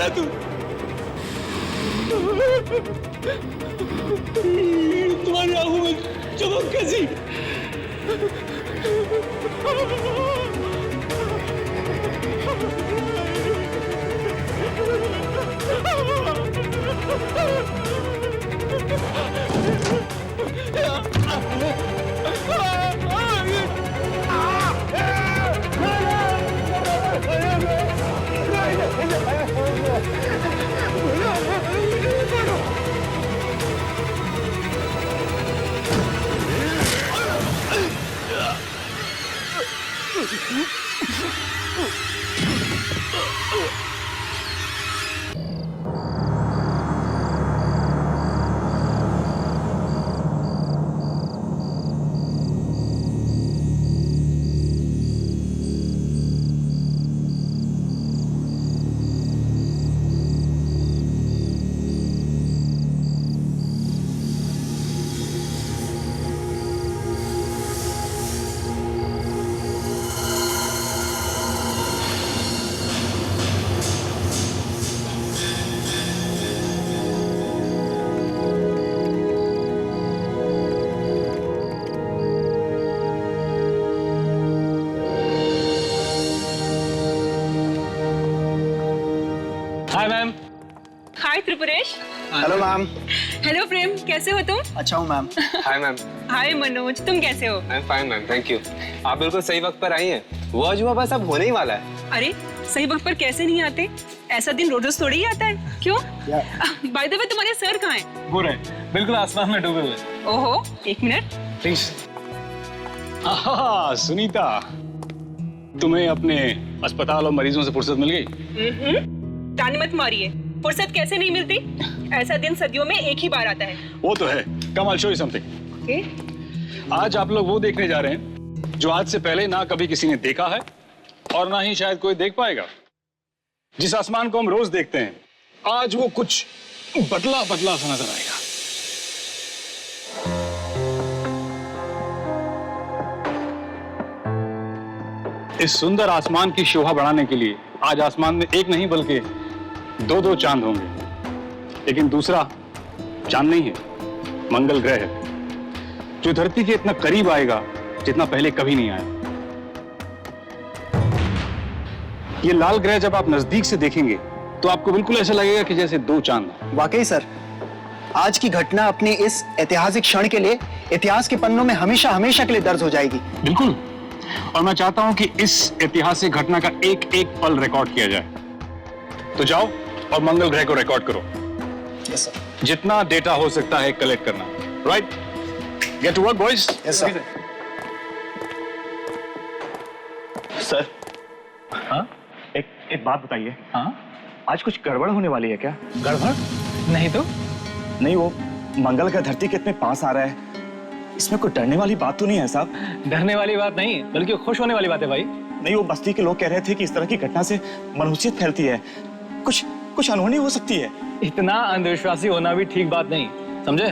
है तू? तुम्हारी आंखों में चमक कैसी? Hi ma'am. Hi Tripuresh. Hello ma'am. Hello Prem, कैसे हो तुम? अच्छा हूँ ma'am. Hi ma'am. Hi Manoj, तुम कैसे हो? I am fine ma'am, thank you. आप बिल्कुल सही वक्त पर आई हैं। वो आज हुआ बस अब होने ही वाला है। अरे सही वक्त पर कैसे नहीं आते? ऐसा दिन रोज रोज थोड़ी ही आता है। क्यों? बाय द वे तुम्हारे सर कहाँ हैं? वो रहे, बिल्कुल आसमान में डूबे हुए। ओहो, एक मिनट। प्लीज। सुनीता, तुम्हें अपने अस्पताल और मरीजों से फुर्सत मिल गई? ताने मत मारिए, फुर्सत कैसे नहीं मिलती? ऐसा दिन सदियों में एक ही बार आता है। वो तो है। Come I show you something. Okay. आज आप लोग वो देखने जा रहे हैं जो आज से पहले ना कभी किसी ने देखा है और ना ही शायद कोई देख पाएगा। जिस आसमान को हम रोज देखते हैं, आज वो कुछ बदला बदला सा नजर आएगा। इस सुंदर आसमान की शोभा बढ़ाने के लिए आज आसमान में एक नहीं बल्कि दो चांद होंगे। लेकिन दूसरा चांद नहीं है, मंगल ग्रह है, जो धरती के इतना करीब आएगा जितना पहले कभी नहीं आया। ये लाल ग्रह जब आप नजदीक से देखेंगे तो आपको बिल्कुल ऐसा लगेगा कि जैसे दो चांद। वाकई सर, आज की घटना अपने इस ऐतिहासिक क्षण के लिए इतिहास के पन्नों में हमेशा हमेशा के लिए दर्ज हो जाएगी। बिल्कुल। और मैं चाहता हूं कि इस ऐतिहासिक घटना का एक एक पल रिकॉर्ड किया जाए। तो जाओ और मंगल ग्रह को रिकॉर्ड करो। Yes sir. जितना डेटा हो सकता है कलेक्ट करना। Right? Get to work boys. Yes sir. Sir, हाँ? एक बात बताइए। हाँ? आज कुछ गड़बड़ होने वाली है क्या? गड़बड़? नहीं तो? नहीं, वो मंगल का धरती के इतने पास आ रहा है, इसमें कोई डरने वाली बात तो नहीं है साहब? डरने वाली बात नहीं, बल्कि खुश होने वाली बात है भाई। नहीं, वो बस्ती के लोग कह रहे थे कि इस तरह की घटना से मनहूसियत फैलती है, कुछ अनहोनी हो सकती है। इतना अंधविश्वासी होना भी ठीक बात नहीं, समझे?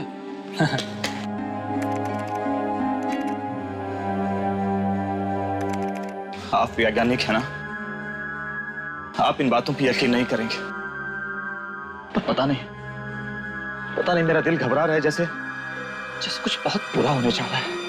आप वैज्ञानिक है ना, आप इन बातों पर यकीन नहीं करेंगे। पर पता नहीं मेरा दिल घबरा रहा है, जैसे कुछ बहुत बुरा होने जा रहा है।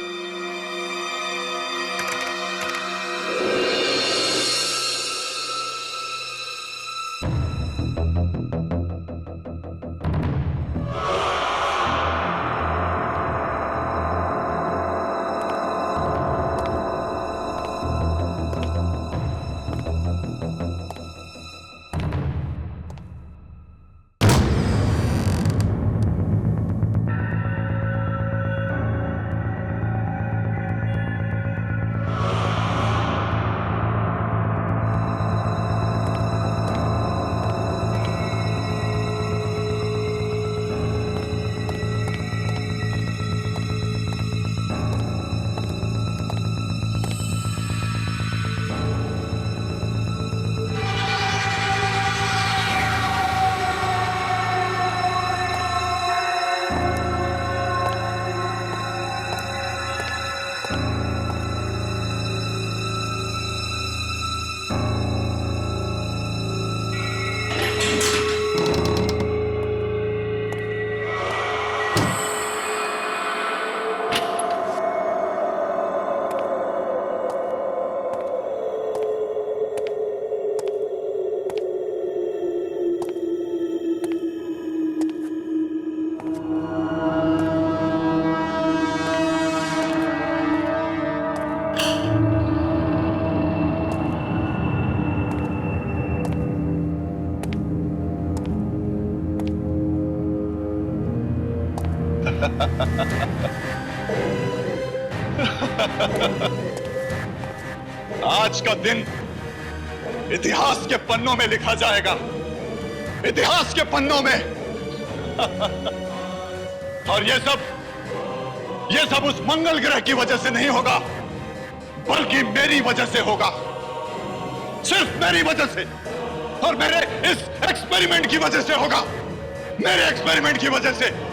आज का दिन इतिहास के पन्नों में लिखा जाएगा, इतिहास के पन्नों में। और ये सब उस मंगल ग्रह की वजह से नहीं होगा, बल्कि मेरी वजह से होगा, सिर्फ मेरी वजह से, और मेरे इस एक्सपेरिमेंट की वजह से होगा, मेरे एक्सपेरिमेंट की वजह से।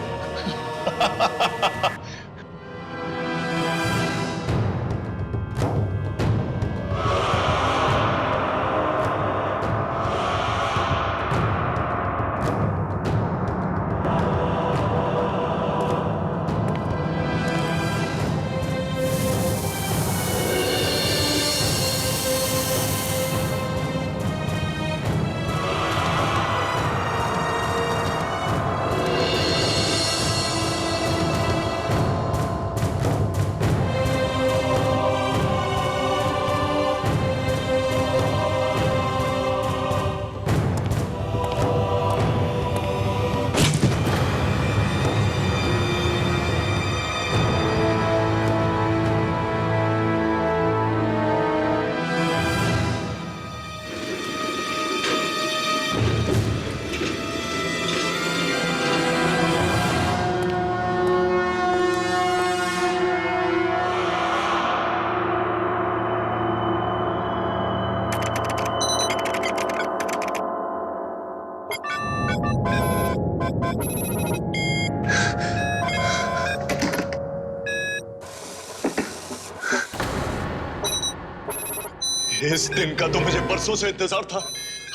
इस दिन का तो मुझे बरसों से इंतजार था।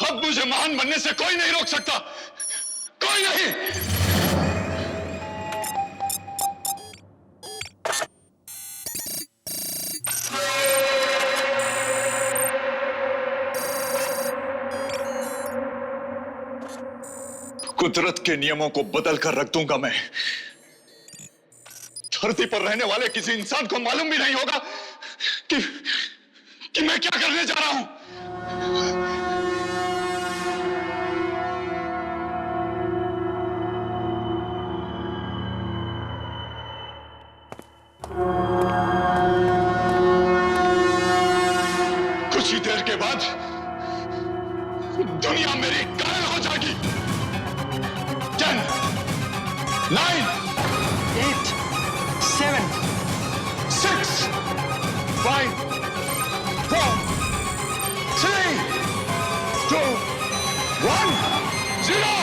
अब मुझे महान बनने से कोई नहीं रोक सकता, कोई नहीं। कुदरत के नियमों को बदल कर रख दूंगा मैं। धरती पर रहने वाले किसी इंसान को मालूम भी नहीं होगा कि मैं क्या करने जा रहा हूं। कुछ ही देर के बाद दुनिया मेरी कायल हो जाएगी। 10, 9, 8, 7, 6, 5, 4, 3, 2, 1, 0।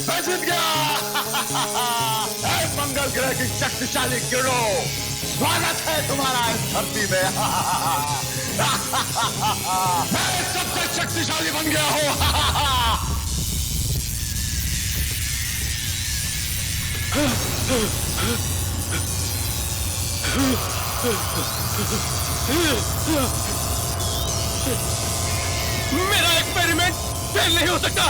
मैं जीत गया। मंगल ग्रह की शक्तिशाली किरणों, स्वागत है तुम्हारा इस धरती में। मैं सबसे शक्तिशाली बन गया हूं। मेरा एक्सपेरिमेंट फेल नहीं हो सकता।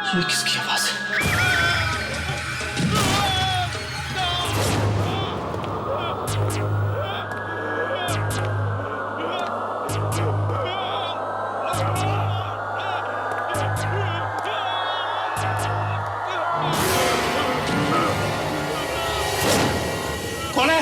ये किसकी आवाज है? कौन है?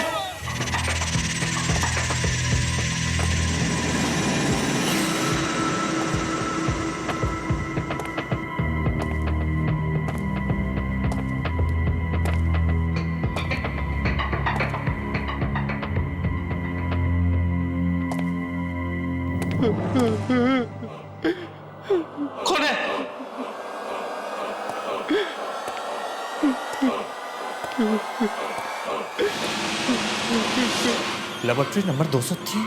कौन है? Laboratory number 203।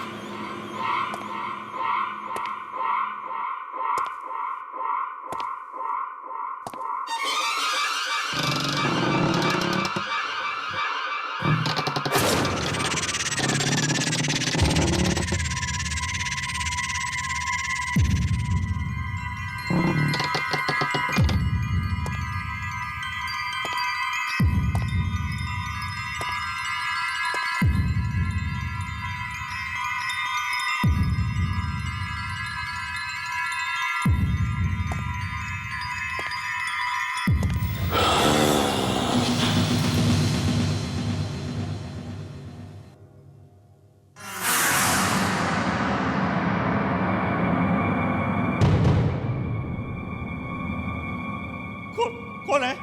कौन है?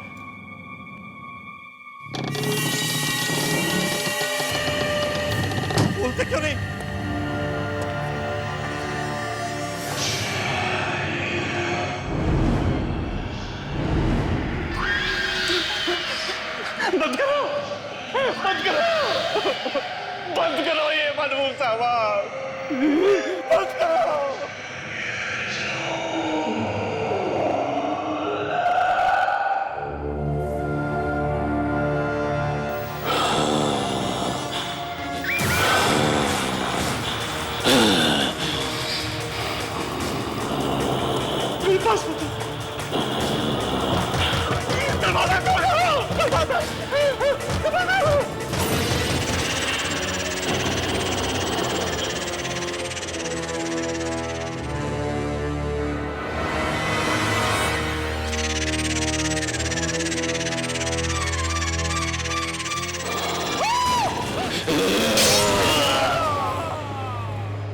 बोलते क्यों नहीं? बंद करो, बंद करो, बंद करो ये मनमूल साहब, बंद करो।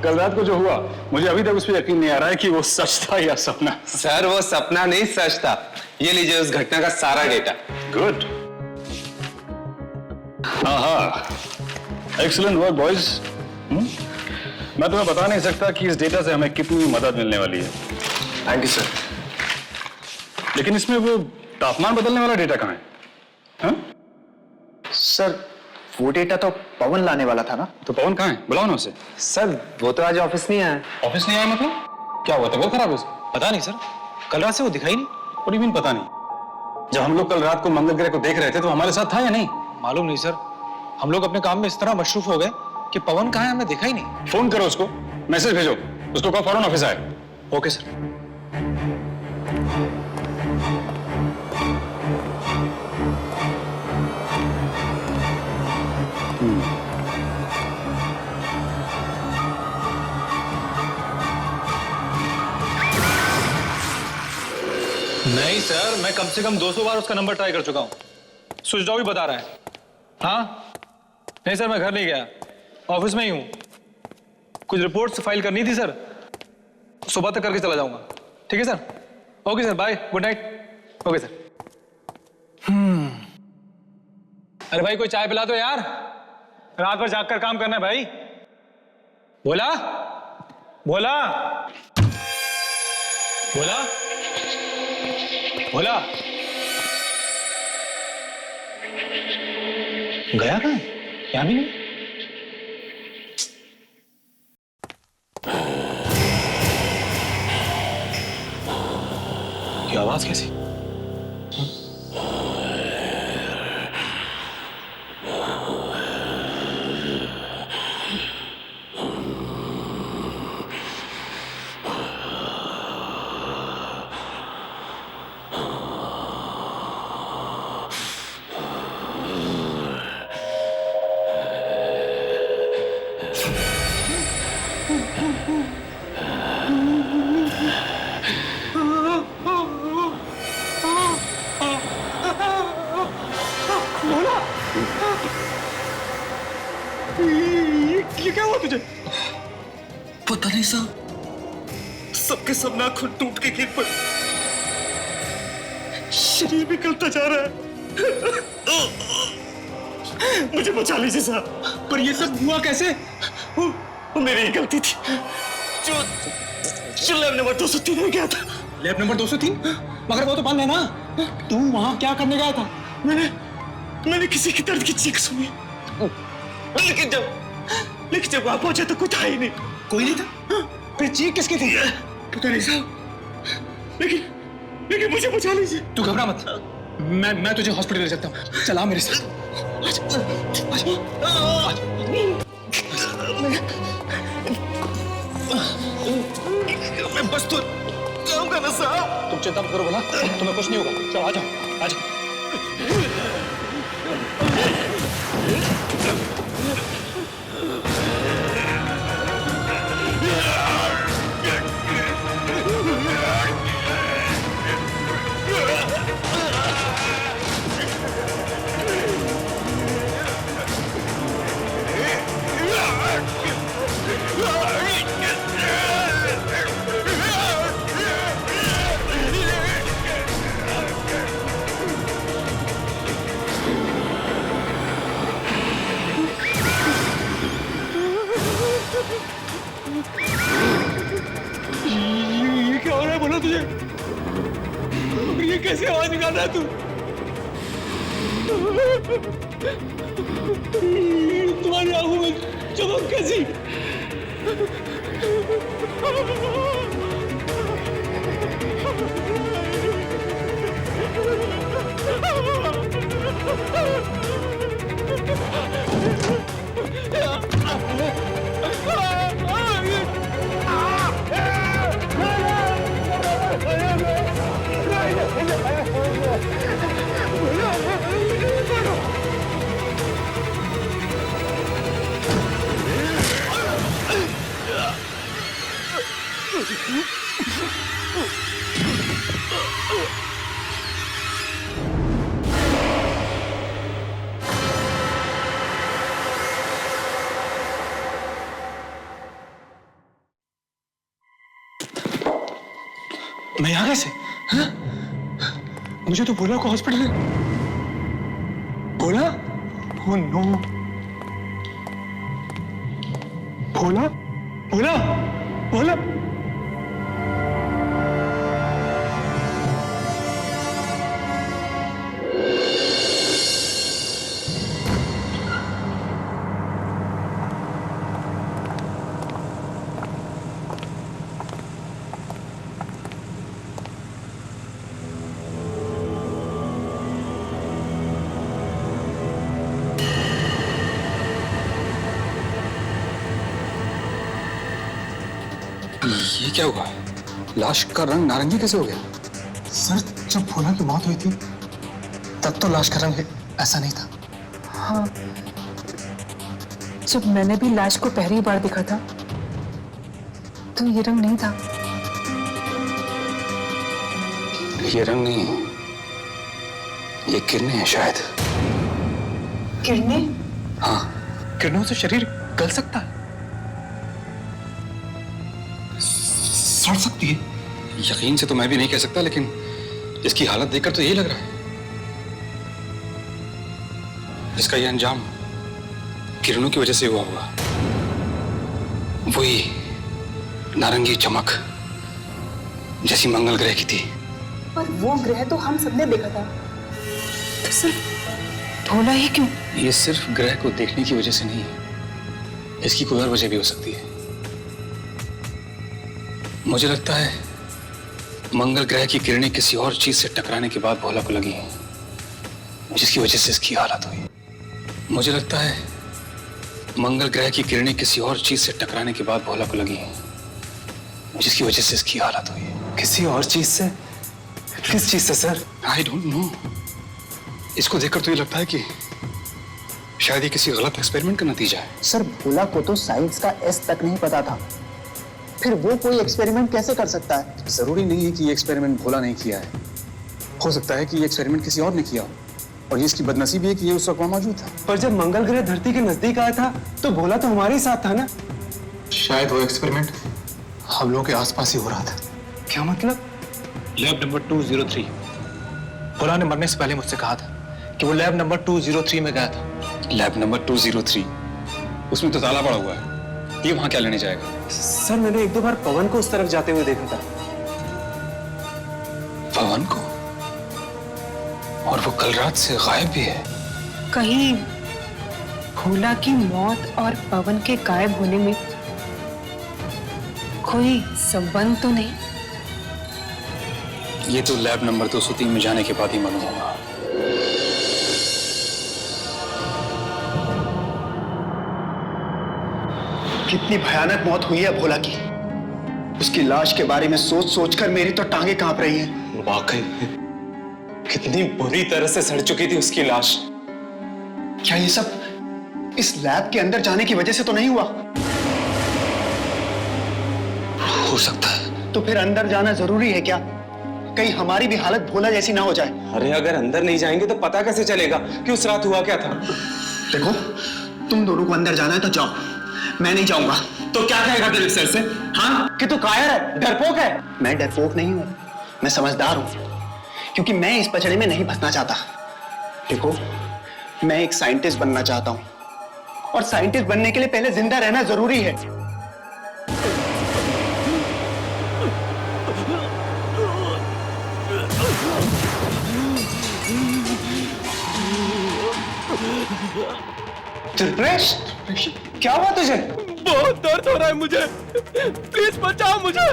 कल रात को जो हुआ, मुझे अभी तक उस पर यकीन नहीं आ रहा है कि वो सच था या सपना। सर वो सपना नहीं सच था। ये लीजिए उस घटना का सारा डेटा। गुड। हाँ, एक्सीलेंट वर्क बॉयज। मैं तुम्हें बता नहीं सकता कि इस डेटा से हमें कितनी मदद मिलने वाली है। Thank you sir. लेकिन इसमें वो तापमान बदलने वाला डेटा कहाँ है? हाँ? सर वो डेटा तो पवन लाने वाला था ना। तो पवन कहाँ है? बुलाओ ना उसे। सर वो तो आज ऑफिस नहीं आया। ऑफिस नहीं आया मतलब? क्या हुआ, तबीयत खराब है उसकी? पता नहीं सर, कल रात से वो दिखाई नहीं। What do you mean पता नहीं? जब हम लोग कल रात को मंगल ग्रह को देख रहे थे तो हमारे साथ था या नहीं? मालूम नहीं सर, हम लोग अपने काम में इस तरह मशरूफ हो गए कि पवन कहाँ है हमें देखा ही नहीं। फोन करो उसको, मैसेज भेजो, उसको कहो फौरन ऑफिस आए। Okay sir. नहीं सर, मैं कम से कम 200 बार उसका नंबर ट्राई कर चुका हूं। स्विच ऑफ ही बता रहा है। हाँ नहीं सर, मैं घर नहीं गया, ऑफिस में ही हूं। कुछ रिपोर्ट्स फाइल करनी थी सर, सुबह तक करके चला जाऊंगा। ठीक है sir? Okay sir, bye, good night. Okay sir. अरे भाई कोई चाय पिला दो यार, रात भर जाग कर काम करना है भाई। बोला बोला बोला बोला गया कहाँ? यहाँ भी नहीं। ये आवाज कैसी? ये क्या हुआ तुझे? पता नहीं साहब, सबके सब नाखून टूट के गिर पड़े, शरीर भी गलता जा रहा है। मुझे बचा लीजिए साहब। पर ये सब हुआ कैसे? वो मेरी ही गलती थी। जो लैब नंबर 203 में गया था। Lab number 203? मगर वो तो बंद है ना। तू वहां क्या करने गया था? मैंने किसी की दर्द की चीख सुनी, लेकिन जब वहां पहुंचा तो कुछ था ही नहीं। कोई नहीं था? फिर चीख किसकी थी? पता नहीं साहब, लेकिन मुझे बचा लीजिए। तू घबरा मत, मैं तुझे हॉस्पिटल ले सकता हूँ। चला मेरे साथ। मैं बस तो जाऊंगा ना साहब। तुम चिंता मत करो भला, तुम्हें कुछ नहीं होगा। चलो आ जाओ, आ जाओ। ये क्या हो रहा है बोलो तुझे? ये कैसे आवाज निकाल रहा है तू? तुम्हारी आंखों में चमक कैसी? मैं यहाँ कैसे? हाँ? मुझे तो भोला को हॉस्पिटल भोला? Oh no. भोला? भोला? भोला? ये क्या हुआ? लाश का रंग नारंगी कैसे हो गया? सर, जब भोला की मौत हुई थी तब तो लाश का रंग ऐसा नहीं था। हाँ, जब मैंने भी लाश को पहली बार देखा था तो ये रंग नहीं था। ये रंग नहीं है, ये किरणें हैं शायद। किरणें? हाँ, किरणों से शरीर गल सकता है, सड़ सकती है। यकीन से तो मैं भी नहीं कह सकता, लेकिन इसकी हालत देखकर तो यही लग रहा है। इसका ये अंजाम किरणों की वजह से हुआ होगा। वही नारंगी चमक जैसी मंगल ग्रह की थी। पर वो ग्रह तो हम सबने देखा था, तो सिर्फ भोला ही क्यों? ये सिर्फ ग्रह को देखने की वजह से नहीं है, इसकी कोई और वजह भी हो सकती है। मुझे लगता है मंगल ग्रह की किरणें किसी और चीज से टकराने के बाद भोला को लगी हैं, जिसकी वजह से इसकी हालत हुई। मुझे लगता है मंगल ग्रह की किरणें किसी और चीज से टकराने के बाद भोला को लगी हैं, जिसकी वजह से इसकी हालत हुई है। किसी और चीज से? किस चीज से सर? I don't know. इसको देखकर तो ये लगता है कि शायद ये किसी गलत एक्सपेरिमेंट का नतीजा है। सर, भोला को तो साइंस का एस तक नहीं पता था, फिर वो कोई एक्सपेरिमेंट कैसे कर सकता है? जरूरी नहीं है कि ये एक्सपेरिमेंट भोला नहीं किया है, हो सकता है कि ये एक्सपेरिमेंट किसी और ने किया हो, और ये इसकी बदनसीबी है कि ये उस वक्त वहां मौजूद था। पर जब मंगल ग्रह धरती के नजदीक आया था तो भोला तो हमारे ही साथ था ना। शायद वो एक्सपेरिमेंट हम लोगों के आसपास ही हो रहा था। क्या मतलब? Lab number 203। भोला ने मरने से पहले मुझसे कहा था कि वो लैब नंबर 203 में गया था। लैब नंबर 203, उसमें तो ताला पड़ा हुआ है। ये वहां क्या लेने जाएगा? सर मैंने एक दो बार पवन को उस तरफ जाते हुए देखा था। पवन को? और वो कल रात से गायब भी है। कहीं भोला की मौत और पवन के गायब होने में कोई संबंध तो नहीं? ये तो लैब नंबर 203 में जाने के बाद ही मालूम होगा। कितनी भयानक मौत हुई है भोला की। उसकी लाश के बारे में सोच सोचकर मेरी तो टांगे कांप रही हैं। वाकई कितनी बुरी तरह से सड़ चुकी थी उसकी लाश। क्या ये सब इस लैब के अंदर जाने की वजह से तो नहीं हुआ? हो सकता है। तो फिर अंदर जाना जरूरी है क्या? कहीं हमारी भी हालत भोला जैसी ना हो जाए। अरे अगर अंदर नहीं जाएंगे तो पता कैसे चलेगा कि उस रात हुआ क्या था? देखो, तुम दोनों को अंदर जाना है तो जाओ, मैं नहीं जाऊंगा। तो क्या कहेगा दिलीप सर से? हाँ कि तू कायर है, डरपोक है? मैं डरपोक नहीं हूं, मैं समझदार हूं, क्योंकि मैं इस पचड़े में नहीं फंसना चाहता। देखो, मैं एक साइंटिस्ट बनना चाहता हूं, और साइंटिस्ट बनने के लिए पहले जिंदा रहना जरूरी है। त्रिप्रेश, क्या हुआ तुझे? बहुत दर्द हो रहा है मुझे, प्लीज बचाओ मुझे।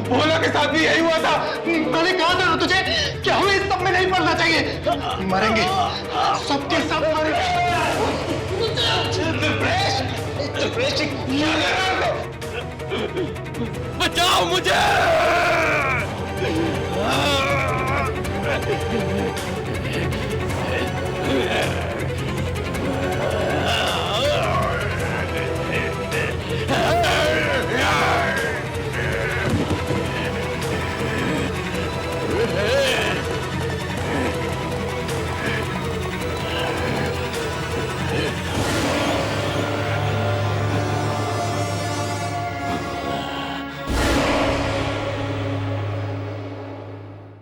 भोला के साथ भी यही हुआ था। मैंने कहा था ना तुझे कि हमें इस सब में नहीं पड़ना चाहिए। मरेंगे, सबके सब मरेंगे। बचाओ मुझे।